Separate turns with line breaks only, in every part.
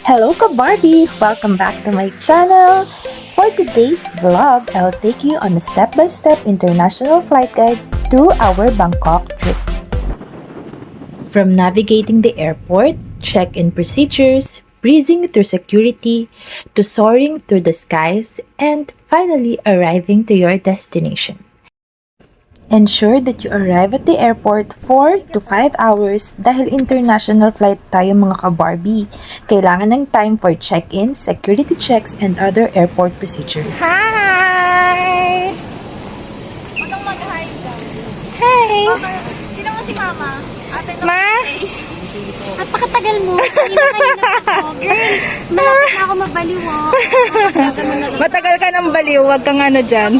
Hello ka-Barbie! Welcome back to my channel! For today's vlog, I'll take you on a step-by-step international flight guide through our Bangkok trip. From navigating the airport, check-in procedures, breezing through security, to soaring through the skies, and finally arriving to your destination. Ensure that you arrive at the airport 4 to 5 hours dahil international flight tayo mga ka-Barbie. Kailangan ng time for check-in, security checks, and other airport procedures.
Hi!
Huwag kang mag-hi dyan.
Hey!
Sino mo si Mama? Ate na
Ma?
Napakatagal mo. Kanina ako. Girl, malapit na ako magbaliwo.
Matagal ka ng baliw, wag kang ano dyan.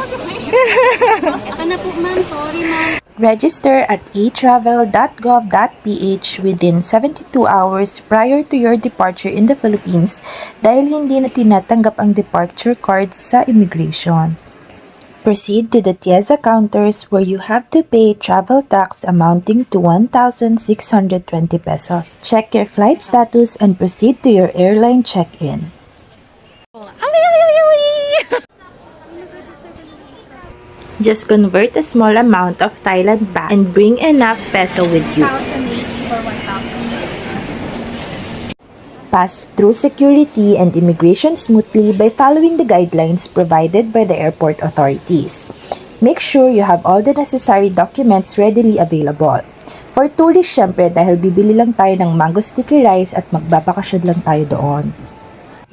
Ako na po, ma'am. Sorry, ma'am.
Register at etravel.gov.ph within 72 hours prior to your departure in the Philippines dahil hindi na tinatanggap ang departure cards sa immigration. Proceed to the TIEZA counters where you have to pay travel tax amounting to 1,620 pesos. Check your flight status and proceed to your airline check-in. Just convert a small amount of Thailand baht and bring enough peso with you.
1,080 or 1,000.
Pass through security and immigration smoothly by following the guidelines provided by the airport authorities. Make sure you have all the necessary documents readily available. For tourists, syempre, dahil bibili lang tayo ng mango sticky rice at magbabakasyon lang tayo doon.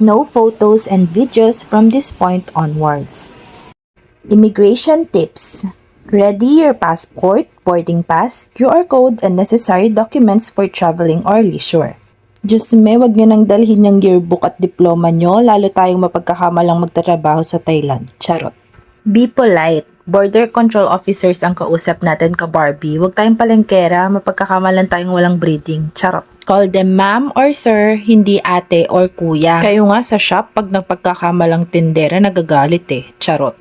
No photos and videos from this point onwards. Immigration tips. Ready your passport, boarding pass, QR code, and necessary documents for traveling or leisure. Diyos me, wag nyo nang dalhin yung yearbook at diploma nyo, lalo tayong mapagkakamalang magtatrabaho sa Thailand. Charot. Be polite. Border control officers ang kausap natin ka-Barbie. Huwag tayong palengkera, mapagkakamalan tayong walang breeding. Charot. Call them ma'am or sir, hindi ate or kuya. Kayo nga sa shop, pag nagpagkakamalang tindera, nagagalit eh. Charot.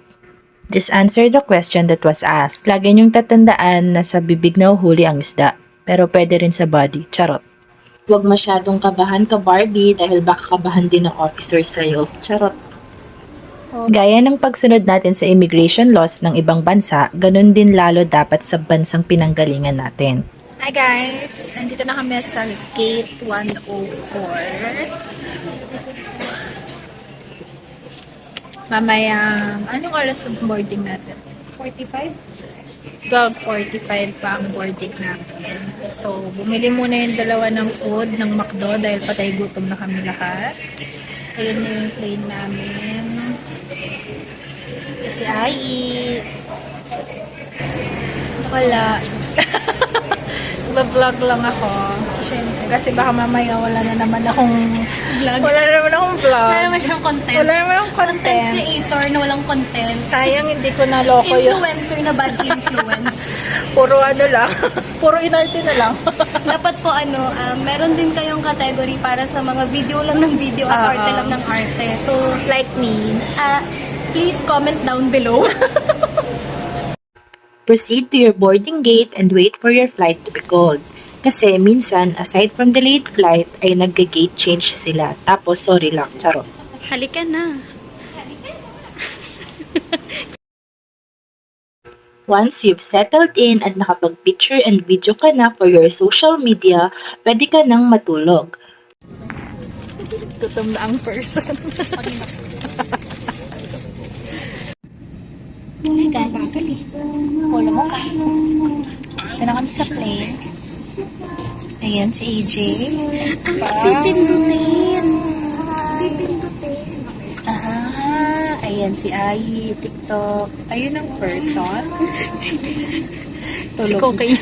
Just answer the question that was asked. Lagi niyong tatandaan na sa bibig na uhuli ang isda, pero pwede rin sa body. Charot. Huwag masyadong kabahan ka-Barbie dahil baka kabahan din ng officer sa'yo. Charot. Gaya ng pagsunod natin sa immigration laws ng ibang bansa, ganun din lalo dapat sa bansang pinanggalingan natin.
Hi guys! Andito na kami sa gate 104. Mamaya, anong oras ang boarding natin?
45?
12:45 pa ang boarding natin. So, bumili muna yung dalawa ng food ng McDo dahil patay gutom na kami lahat. Ayun na yung plane namin. Kasi wala. Nagba-vlog lang ako. Kasi baka mamaya wala na naman akong vlog. Wala na naman akong vlog.
Wala naman siyang content.
Wala naman akong
Content
content.
creator na walang content.
Sayang hindi ko naloko yung
Influencer na bad influence.
puro ano lang. Puro inarte na lang.
Dapat po meron din kayong category para sa mga video lang ng video at arte lang ng arte. So,
Like me.
please comment down below.
Proceed to your boarding gate and wait for your flight to be called. Kasi minsan, aside from the late flight, ay nag-gate change sila. Tapos, sorry lang, charot.
Halika na.
Once you've settled in at nakapag-picture and video ka na for your social media, pwede ka nang matulog.
Gutom na ang person.
Hi guys. Polo mo ka. Ito na kami sa plane. Ayan si AJ. Ang pipindutin. Ayan si Ai, TikTok. Ayun ang person. Si Kokay.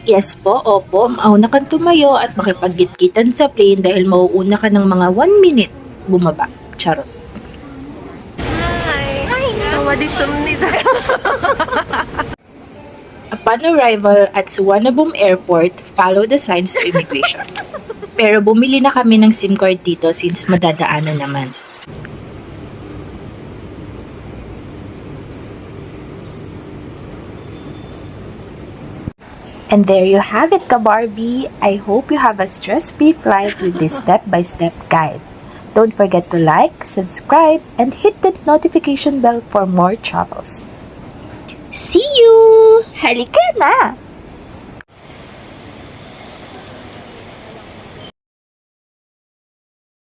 Yes po, opo, mauna kang tumayo at makipag-gitgitan sa plane dahil mauuna ka ng mga 1 minute bumaba. Charot.
Hi! Sawadi sumnida.
Upon arrival at Suvarnabhumi Airport, follow the signs to immigration. Pero bumili na kami ng SIM card dito since madadaanan naman. And there you have it, Ka-Barbie. I hope you have a stress-free flight with this step-by-step guide. Don't forget to like, subscribe, and hit that notification bell for more travels. See you! Halika na!